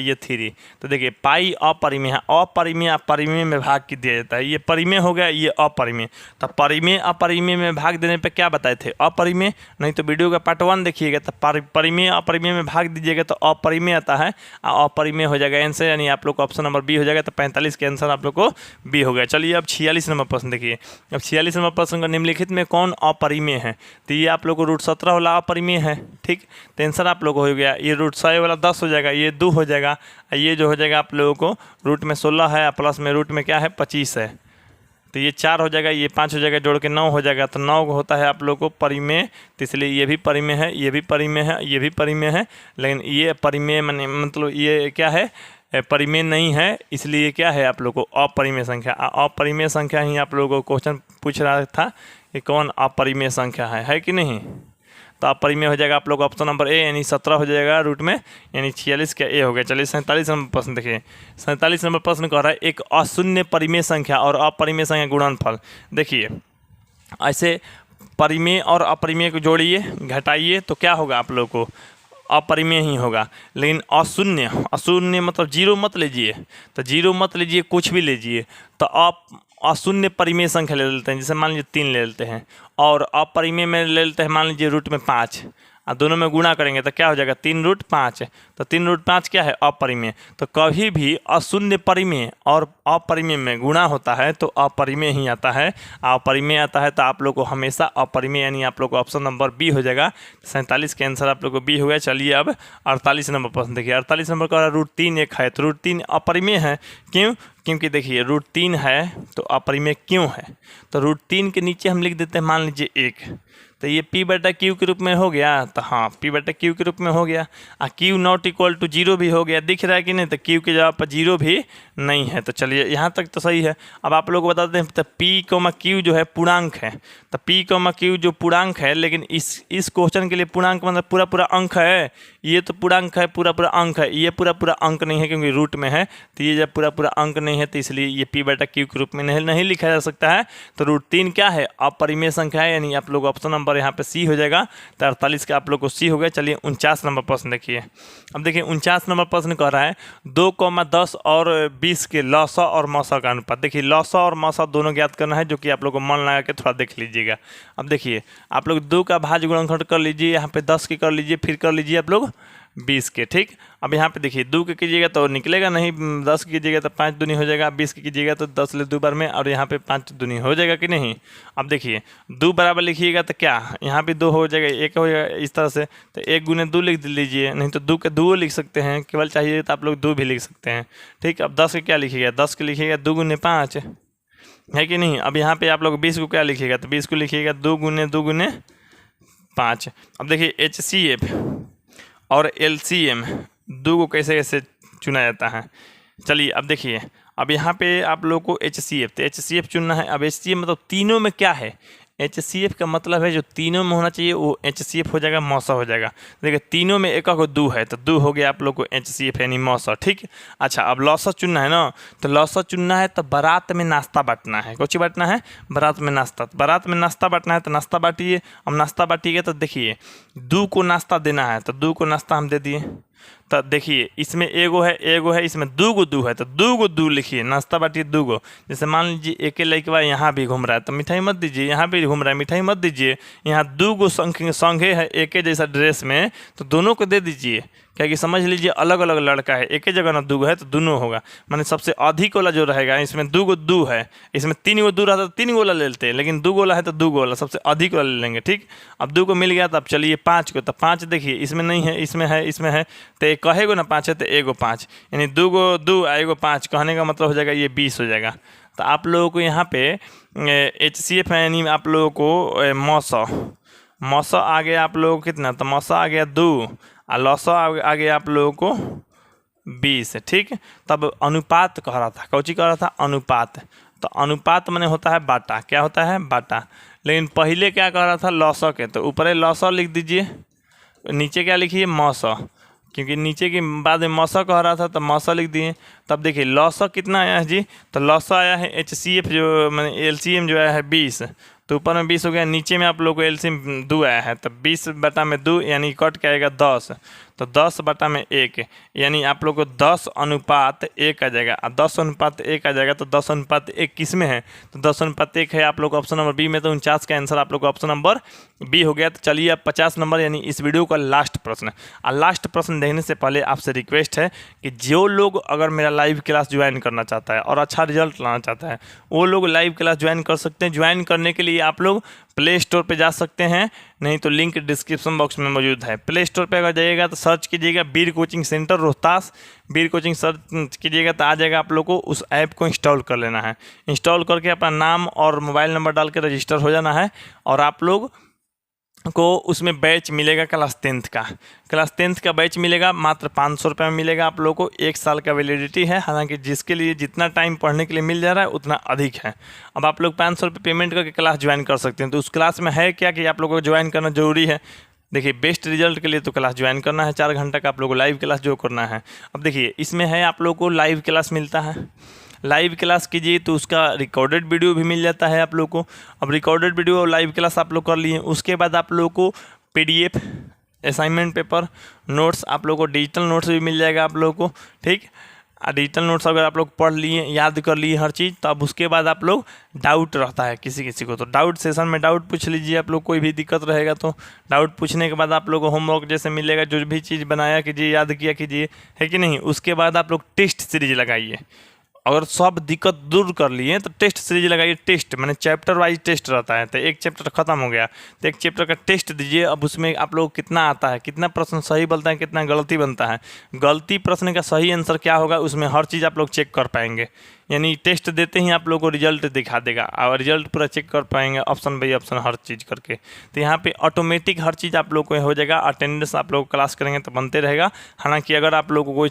ये 3। तो देखिए पाई अपरिमेय है, अपरिमेय परिमेय में भाग की दिया जाता है। ये परिमेय हो गया, ये अपरिमेय। तो परिमेय अपरिमेय में भाग देने पे क्या बताए थे, अपरिमेय। नहीं तो वीडियो का पार्ट 1 देखिएगा, तो परिमेय अपरिमेय में भाग दीजिएगा तो अपरिमेय आता है, अपरिमेय हो जाएगा आंसर, यानी आप लोग को ऑप्शन नंबर बी हो जाएगा। तो 45 के आंसर आप लोग को बी हो गया। चलिए अब 46 नंबर प्रश्न देखिए। अब 46 नंबर प्रश्न का निम्नलिखित में कौन अपरिमेय है, तो ये आप लोग को √17 वाला अपरिमेय है, ठीक। तो आंसर आप लोग को हो गया, ये √100 वाला 10 हो जाएगा, ये 2 हो जाएगा, ये जो हो जाएगा आप लोगों को रूट में 16 है, प्लस में रूट में क्या है 25 है, तो ये 4 हो जाएगा, ये 5 हो जाएगा, जोड़ के 9 हो जाएगा। तो 9 होता है आप लोग को परिमेय, तो इसलिए ये भी परिमेय है, ये भी परिमेय है, ये भी परिमेय है। लेकिन ये परिमेय मतलब ये क्या है, परिमेय नहीं है, इसलिए क्या है आप लोग को अपरिमेय संख्या। अपरिमेय संख्या ही आप लोगों को क्वेश्चन पूछ रहा था कि कौन अपरिमेय संख्या है कि नहीं। तो अपरिमेय हो जाएगा आप लोग ऑप्शन नंबर ए, यानी 17 हो जाएगा रूट में, यानी 46 का ए हो गया। चलिए 47 नंबर प्रश्न देखिए। 47 नंबर प्रश्न कह रहा है एक अशून्य परिमेय संख्या और अपरिमेय संख्या गुणनफल। देखिए ऐसे परिमेय और अपरिमेय को जोड़िए घटाइए तो क्या होगा आप लोग को, अपरिमेय ही होगा। लेकिन अशून्य मतलब जीरो मत लीजिए, तो जीरो मत लीजिए, कुछ भी लीजिए। तो आप अशून्य परिमेय संख्या ले लेते हैं, जैसे मान लीजिए 3 ले लेते हैं, और अपरिमेय में ले लेते हैं मान लीजिए रूट में 5, और दोनों में गुणा करेंगे तो क्या हो जाएगा 3√5। तो 3√5 क्या है, अपरिमेय। तो कभी भी अशून्य परिमेय और अपरिमेय में गुणा होता है तो अपरिमेय ही आता है, अपरिमेय आता है तो आप लोग को हमेशा अपरिमेय, यानी आप लोग को ऑप्शन नंबर बी हो जाएगा। 47 के आंसर आप लोग को बी हो गया। चलिए अब 48 नंबर प्रश्न देखिए। 48 नंबर का √3 एक है, तो √3 अपरिमेय है, क्यों, क्योंकि देखिए √3 है तो अपरिमेय क्यों है। तो √3 के नीचे हम लिख देते हैं मान लीजिए 1, तो ये p/q के रूप में हो गया। तो हाँ p/q के रूप में हो गया, q नॉट इक्वल टू 0 भी हो गया, दिख रहा है कि नहीं। तो q के जगह पर 0 भी नहीं है। तो चलिए यहाँ तक तो सही है। अब आप लोग को बताते हैं तो p, q जो है पूर्णांक है, तो p, q जो पूर्णांक है, लेकिन इस क्वेश्चन के लिए पूर्णांक मतलब पूरा पूरा अंक है, ये तो पूर्णांक है, पूरा पूरा अंक है, ये पूरा पूरा अंक नहीं है क्योंकि रूट में है। तो ये जब पूरा पूरा अंक नहीं है तो इसलिए ये p/q के रूप में नहीं लिखा जा सकता है। तो √3 क्या है, अपरिमेय संख्या है, यानी आप लोग ऑप्शन नंबर यहाँ पे सी हो जाएगा। तो 48 का आप लोग को सी हो गया। चलिए 49 नंबर प्रश्न देखिए। अब देखिए 49 नंबर प्रश्न कह रहा है 2, 10 और 20 के लॉसा और मौसा का अनुपात। देखिए लॉसा और मौसा दोनों ज्ञात करना है, जो कि आप लोग को मन लगा के थोड़ा देख लीजिएगा। अब देखिए आप लोग 2 का भाज्य गुणनखंड कर लीजिए, यहाँ पे 10 के कर लीजिए, फिर कर लीजिए आप लोग 20 के, ठीक। अब यहाँ पे देखिए 2 के कीजिएगा तो निकलेगा नहीं, 10 कीजिएगा तो 5 दूनी हो जाएगा, 20 के कीजिएगा तो 10 ले 2 बार में, और यहाँ पे 5 दूनी हो जाएगा कि नहीं। अब देखिए 2 बराबर लिखिएगा तो क्या यहाँ पे 2 हो जाएगा, 1 हो जाएगा इस तरह से। तो 1 गुने 2 लिख लीजिए, नहीं तो 2 के 2 लिख सकते हैं, केवल चाहिए तो आप लोग 2 भी लिख सकते हैं, ठीक। अब 10 के क्या लिखिएगा, 10 के लिखिएगा 2 गुने 5 है कि नहीं। अब यहाँ पे आप लोग 20 को क्या लिखिएगा, तो 20 को लिखिएगा 2 गुने 5। अब देखिए HCF और LCM 2 को कैसे कैसे चुना जाता है। चलिए अब देखिए, अब यहाँ पे आप लोग को HCF, तो HCF चुनना है। अब HCF मतलब तीनों में क्या है, HCF का मतलब है जो तीनों में होना चाहिए वो HCF हो जाएगा, मौसा हो जाएगा। देखिए तीनों में एक को दू है तो दू हो गया आप लोग को HCF यानी मौसा। ठीक, अच्छा अब लौसा चुनना है ना, तो लौसा चुनना है तो बारात में नाश्ता बांटना है। कुछ बांटना है, बारात में नाश्ता। बारात में नाश्ता बांटना है तो नाश्ता बांटिए। अब नाश्ता बांटिएगा तो देखिए दू को नाश्ता देना है तो दू को नाश्ता हम दे दिए। तो देखिए इसमें एगो है, इसमें दू है तो दू लिखिए, नाश्ता बांटिए दू। जैसे मान लीजिए एक लड़का यहाँ भी घूम रहा है तो मिठाई मत दीजिए, यहाँ भी घूम रहा है मिठाई मत दीजिए। यहाँ दू संगे है एक जैसा ड्रेस में तो दोनों को दे दीजिए। क्या कि समझ लीजिए अलग अलग लड़का है, एक ही जगह ना दू है तो दोनों होगा। माने सबसे अधिक वाला जो रहेगा, इसमें दू है, इसमें 3 गो दू रहता तो 3 गोला ले लेते हैं, लेकिन 2 गोला है तो 2 गोला सबसे अधिक वाला ले लेंगे। ठीक, अब 2 को मिल गया तो अब चलिए 5 को, तो 5 देखिए इसमें नहीं है, इसमें है तो एक कहेगो ना 5 है तो एगो 5 यानी 2 गो 2 एगो 5 कहने का मतलब हो जाएगा ये 20 हो जाएगा। तो आप लोगों को यहाँ पे HCF यानी आप लोगों को मौसा आ गया आप लोगों को कितना, तो मौसा आ गया 2 और लौसा आ गया आप लोगों को 20। ठीक, तब अनुपात कह रहा था, कौची कह रहा था, अनुपात। तो अनुपात माने होता है बाटा, क्या होता है, बाटा। लेकिन पहले क्या कह रहा था, लौसा के, तो ऊपर लौसा लिख दीजिए, नीचे क्या लिखिए, मौसा, क्योंकि नीचे के बाद में मौसा कह रहा था तो मौसा लिख दिए। तब देखिए लौसा कितना आया है जी, तो लौसा आया है HCF जो मैंने LCM जो आया है 20, तो ऊपर में 20 हो गया, नीचे में आप लोग को LCM 2 आया है तो 20 बटा में 2 यानी कट के आएगा 10, तो 10 बटा में 1 यानी आप लोग को 10 अनुपात 1 आ जाएगा। और 10 अनुपात 1 आ जाएगा तो 10 अनुपात 1 किस में है, तो 10 अनुपात 1 है आप लोग को ऑप्शन नंबर बी में। तो 49 का आंसर आप लोग को ऑप्शन नंबर बी हो गया। तो चलिए अब 50 नंबर यानी इस वीडियो का लास्ट प्रश्न। और लास्ट प्रश्न देखने से पहले आपसे रिक्वेस्ट है कि जो लोग अगर मेरा लाइव क्लास ज्वाइन करना चाहता है और अच्छा रिजल्ट लाना चाहता है वो लोग लाइव क्लास ज्वाइन कर सकते हैं। ज्वाइन करने के लिए आप लोग प्ले स्टोर पे जा सकते हैं, नहीं तो लिंक डिस्क्रिप्शन बॉक्स में मौजूद है। प्ले स्टोर पे अगर जाइएगा तो सर्च कीजिएगा वीर कोचिंग सेंटर रोहतास, वीर कोचिंग सर्च कीजिएगा तो आ जाएगा। आप लोग को उस ऐप को इंस्टॉल कर लेना है, इंस्टॉल करके अपना नाम और मोबाइल नंबर डाल के रजिस्टर हो जाना है। और आप लोग को उसमें बैच मिलेगा क्लास 10th का बैच मिलेगा, मात्र 500 रुपये में मिलेगा। आप लोग को 1 साल का वैलिडिटी है, हालांकि जिसके लिए जितना टाइम पढ़ने के लिए मिल जा रहा है उतना अधिक है। अब आप लोग 500 रुपये पेमेंट करके क्लास ज्वाइन कर सकते हैं। तो उस क्लास में है क्या कि आप लोगों को ज्वाइन करना जरूरी है। देखिए बेस्ट रिजल्ट के लिए तो क्लास ज्वाइन करना है, 4 घंटा का आप लोग को लाइव क्लास जो करना है। अब देखिए इसमें है आप लोग को लाइव क्लास मिलता है, लाइव क्लास कीजिए तो उसका रिकॉर्डेड वीडियो भी मिल जाता है आप लोग को। अब रिकॉर्डेड वीडियो और लाइव क्लास आप लोग कर लिए, उसके बाद आप लोग को PDF असाइनमेंट पेपर नोट्स आप लोग को डिजिटल नोट्स भी मिल जाएगा आप लोग को। ठीक, डिजिटल नोट्स अगर आप लोग पढ़ लिए, याद कर लिए हर चीज़, तो अब उसके बाद आप लोग डाउट रहता है किसी को तो डाउट सेशन में डाउट पूछ लीजिए। आप लोग कोई भी दिक्कत रहेगा तो डाउट पूछने के बाद आप लोग को होमवर्क जैसे मिलेगा, जो भी चीज़ बनाया कीजिए, याद किया कीजिए, है कि नहीं। उसके बाद आप लोग टेस्ट सीरीज लगाइए। अगर सब दिक्कत दूर कर लिए तो टेस्ट सीरीज लगाइए। टेस्ट मैंने चैप्टर वाइज टेस्ट रहता है, तो एक चैप्टर खत्म हो गया तो एक चैप्टर का टेस्ट दीजिए। अब उसमें आप लोग कितना आता है, कितना प्रश्न सही बनता है, कितना गलती बनता है, गलती प्रश्न का सही आंसर क्या होगा, उसमें हर चीज़ आप लोग चेक कर पाएंगे। यानी टेस्ट देते ही आप लोग को रिजल्ट दिखा देगा और रिजल्ट पूरा चेक कर पाएंगे ऑप्शन बाई ऑप्शन हर चीज़ करके। तो यहाँ पे ऑटोमेटिक हर चीज़ आप लोग को हो जाएगा। अटेंडेंस आप लोग क्लास करेंगे तो बनते रहेगा। हालांकि अगर आप लोगों को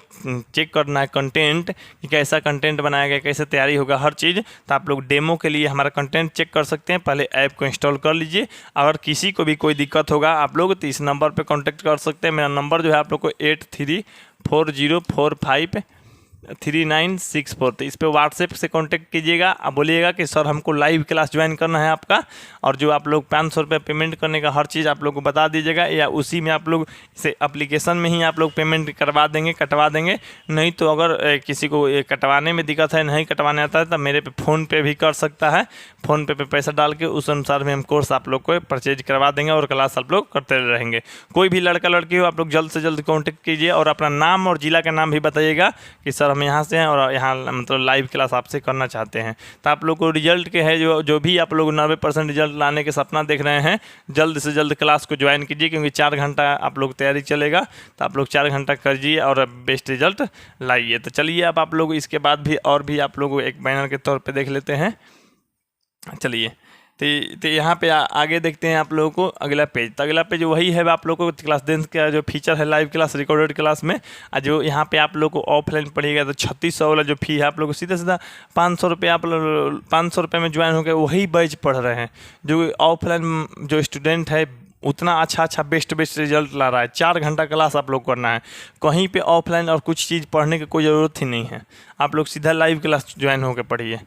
चेक करना है कंटेंट कि कैसा कंटेंट बनाया गया, कैसे तैयारी होगा हर चीज़, तो आप लोग डेमो के लिए हमारा कंटेंट चेक कर सकते हैं। पहले ऐप को इंस्टॉल कर लीजिए। अगर किसी को भी कोई दिक्कत होगा आप लोग तो इस नंबर पर कॉन्टैक्ट कर सकते हैं। मेरा नंबर जो है आप लोग को 8340453964। तो इस पर व्हाट्सएप से कांटेक्ट कीजिएगा। आप बोलिएगा कि सर हमको लाइव क्लास ज्वाइन करना है आपका, और जो आप लोग 500 रुपये पेमेंट करने का हर चीज़ आप लोग को बता दीजिएगा, या उसी में आप लोग इसे एप्लीकेशन में ही आप लोग पेमेंट करवा देंगे, कटवा देंगे। नहीं तो अगर किसी को कटवाने में दिक्कत है, नहीं कटवाने आता है, तो मेरे पे फ़ोन पे भी कर सकता है। फ़ोन पे पैसा डाल के उस अनुसार में हम कोर्स आप लोग को परचेज करवा देंगे और क्लास आप लोग करते रहेंगे। कोई भी लड़का लड़की हो आप लोग जल्द से जल्द कॉन्टेक्ट कीजिए और अपना नाम और ज़िला का नाम भी बताइएगा कि सर हम यहाँ से हैं और यहाँ मतलब लाइव क्लास आपसे करना चाहते हैं। तो आप लोग को रिजल्ट के है जो भी आप लोग 90% रिजल्ट लाने के सपना देख रहे हैं, जल्द से जल्द क्लास को ज्वाइन कीजिए, क्योंकि 4 घंटा आप लोग तैयारी चलेगा। तो आप लोग 4 घंटा करिए और बेस्ट रिजल्ट लाइए। तो चलिए अब आप लोग इसके बाद भी और भी आप लोग एक बैनर के तौर पर देख लेते हैं। चलिए तो यहाँ पे आगे देखते हैं आप लोगों को अगला पेज। तो अगला पेज वही है आप लोगों को क्लास 10 का जो फीचर है लाइव क्लास रिकॉर्डेड क्लास में। जो यहाँ पे आप लोग को ऑफलाइन पढ़िएगा तो 3600 वाला जो फी है आप लोग को सीधा सीधा 500 रुपये आप लोग 500 रुपये में ज्वाइन हो गए वही बैच पढ़ रहे हैं। जो ऑफलाइन जो स्टूडेंट है उतना अच्छा बेस्ट रिजल्ट ला रहा है। 4 घंटा क्लास आप लोग करना है, कहीं पे ऑफलाइन और कुछ चीज़ पढ़ने की कोई ज़रूरत ही नहीं है। आप लोग सीधा लाइव क्लास ज्वाइन होकर पढ़िए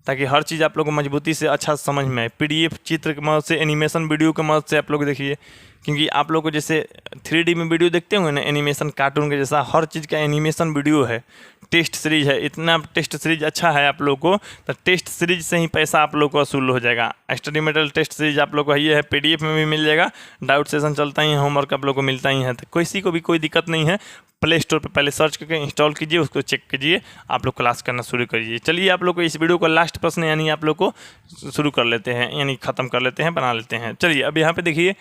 ताकि हर चीज़ आप लोग को मजबूती से अच्छा समझ में आए। PDF चित्र की मदद से, एनिमेशन वीडियो की मदद से आप लोग देखिए, क्योंकि आप लोग को जैसे 3D में वीडियो देखते होंगे ना एनिमेशन कार्टून के जैसा, हर चीज़ का एनिमेशन वीडियो है। टेस्ट सीरीज है, इतना टेस्ट सीरीज अच्छा है आप लोग को, तो टेस्ट सीरीज से ही पैसा आप लोग को वसूल हो जाएगा। स्टडी मटेरियल टेस्ट सीरीज आप लोग को ये है, PDF में भी मिल जाएगा, डाउट सेशन चलता ही है, होमवर्क आप लोग को मिलता ही है। तो किसी को भी कोई दिक्कत नहीं है, प्ले स्टोर पर पहले सर्च करके इंस्टॉल कीजिए, उसको चेक कीजिए, आप लोग क्लास करना शुरू करिए। चलिए आप लोग को इस वीडियो का लास्ट प्रश्न यानी आप लोग को शुरू कर लेते हैं, यानी ख़त्म कर लेते हैं, बना लेते हैं। चलिए अब यहाँ पे देखिए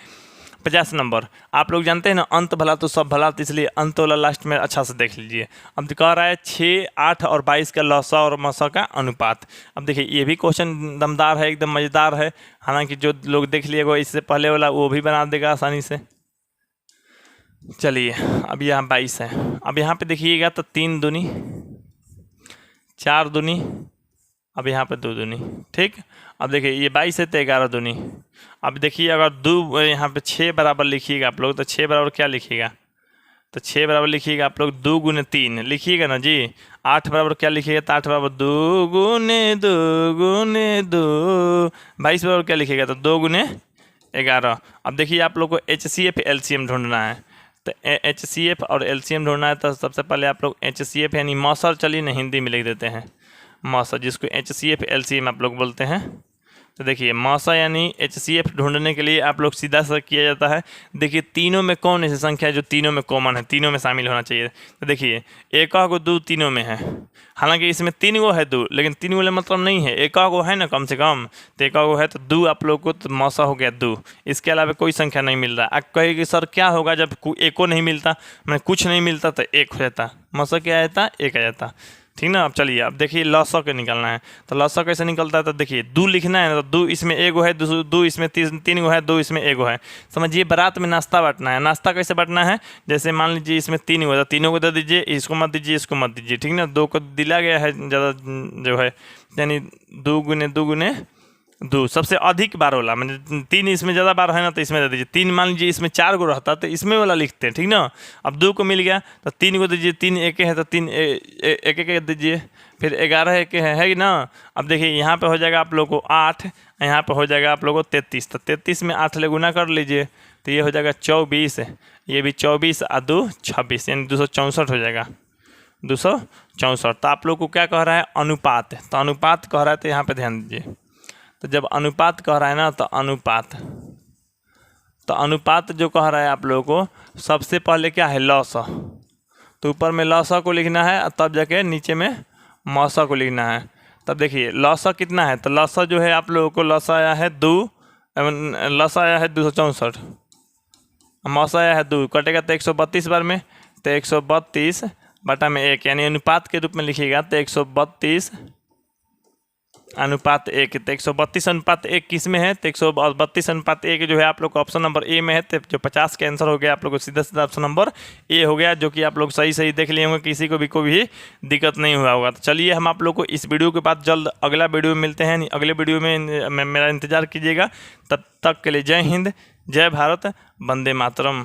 50 नंबर। आप लोग जानते हैं ना अंत भला तो सब भला, तो इसलिए अंत वाला लास्ट में अच्छा से देख लीजिए। अब कह रहा है 6, 8 और 22 का लसा और मसा का अनुपात। अब देखिए ये भी क्वेश्चन दमदार है, एकदम मज़ेदार है। हालांकि जो लोग देख लिएगा इससे पहले वाला वो भी बना देगा आसानी से। चलिए अब यहाँ 22 है। अब यहाँ पे देखिएगा तो 3 दूनी 4 दूनी, अब यहाँ पे 2 दूनी, ठीक। अब देखिए ये 22 है तो 11 दूनी। अब देखिए अगर 2 यहाँ पे 6 बराबर लिखिएगा आप लोग, तो 6 बराबर क्या लिखिएगा, तो 6 बराबर लिखिएगा आप लोग 2 गुने 3 लिखिएगा ना जी। 8 बराबर क्या लिखिएगा, तो 8 बराबर 2 गुने 2 गुने 2। 22 बराबर क्या लिखिएगा, तो 2 गुने 11। अब देखिए आप लोग को HCF LCM ढूंढना है, तो HCF और LCM ढूंढना है। तो सबसे पहले आप लोग HCF यानी मौसर, चलिए ना हिंदी में लिख देते हैं मौसा, जिसको HCF LCM आप लोग बोलते हैं। तो देखिए मौसा यानी HCF ढूंढने के लिए आप लोग सीधा सा किया जाता है। देखिए तीनों में कौन ऐसी संख्या है जो तीनों में कॉमन है, तीनों में शामिल होना चाहिए। तो देखिए 1 को 2 तीनों में है, हालांकि इसमें 3 गो है 2, लेकिन 3 गो मतलब नहीं है, 1 को है ना कम से कम, तो 1 को है तो 2 आप लोग को, तो मौसा हो गया 2। इसके अलावा कोई संख्या नहीं मिल रहा। आप कहेंगे सर क्या होगा जब 1 को नहीं मिलता, मैंने कुछ नहीं मिलता तो 1 हो जाता, मौसा क्या आ जाता, 1 आ जाता, ठीक ना। अब चलिए अब देखिए लसा के निकलना है, तो लसा कैसे निकलता है, तो देखिए 2 लिखना है, तो 2 इसमें 1 गो है, 2 इसमें 3 गो है, 2 इसमें 1 गो है। समझिए बारात में नाश्ता बांटना है। नाश्ता कैसे बांटना है, जैसे मान लीजिए इसमें 3 गो है, तो तीनों को दे दीजिए, इसको मत दीजिए, इसको मत दीजिए, ठीक ना। 2 को दिला गया है ज़्यादा जो है, यानी 2 गुने 2 गुने 2 सबसे अधिक बार वाला, मतलब 3 इसमें ज़्यादा बार है ना, तो इसमें दे दीजिए। 3 मान लीजिए इसमें 4 गो रहता तो इसमें वाला लिखते हैं, ठीक ना। अब 2 को मिल गया तो 3 को दीजिए, 3 1 है तो 3 1 दीजिए, फिर 11 1 है कि ना। अब देखिए यहाँ पे हो जाएगा आप लोग को 8, यहाँ पे हो जाएगा आप लोग को 33, तो 33 में 8 ले गुना कर लीजिए, तो ये हो जाएगा 24, ये भी 24 और 2 26, यानी 264 हो जाएगा, 264। तो आप लोग को क्या कह रहा है, अनुपात। तो अनुपात कह रहा है, तो यहाँ पर ध्यान दीजिए। तो जब अनुपात कह रहा है ना, तो अनुपात जो कह रहा है आप लोगों को, सबसे पहले क्या है लसा, तो ऊपर में लसा को लिखना है, तब जाके नीचे में मौसा को लिखना है। तब देखिए लसा कितना है, तो लसा जो है आप लोगों को लसा आया है 2, लसा आया है 264, मौसा आया है 2, कटेगा तो 132 बार में, तो 132 बटा में 1, यानी अनुपात के रूप में लिखिएगा तो 132 अनुपात 1। तो 132 अनुपात 1 किस में है, तो 132 अनुपात 1 जो है आप लोग को ऑप्शन नंबर ए में है। तो जो 50 का आंसर हो गया आप लोग को सीधा सीधा ऑप्शन नंबर ए हो गया, जो कि आप लोग सही देख लिए होंगे, किसी को भी कोई दिक्कत नहीं हुआ होगा। तो चलिए हम आप लोग को इस वीडियो के बाद जल्द अगला वीडियो में मिलते हैं, अगले वीडियो में मेरा इंतज़ार कीजिएगा। तब तक के लिए जय हिंद, जय भारत, वंदे मातरम।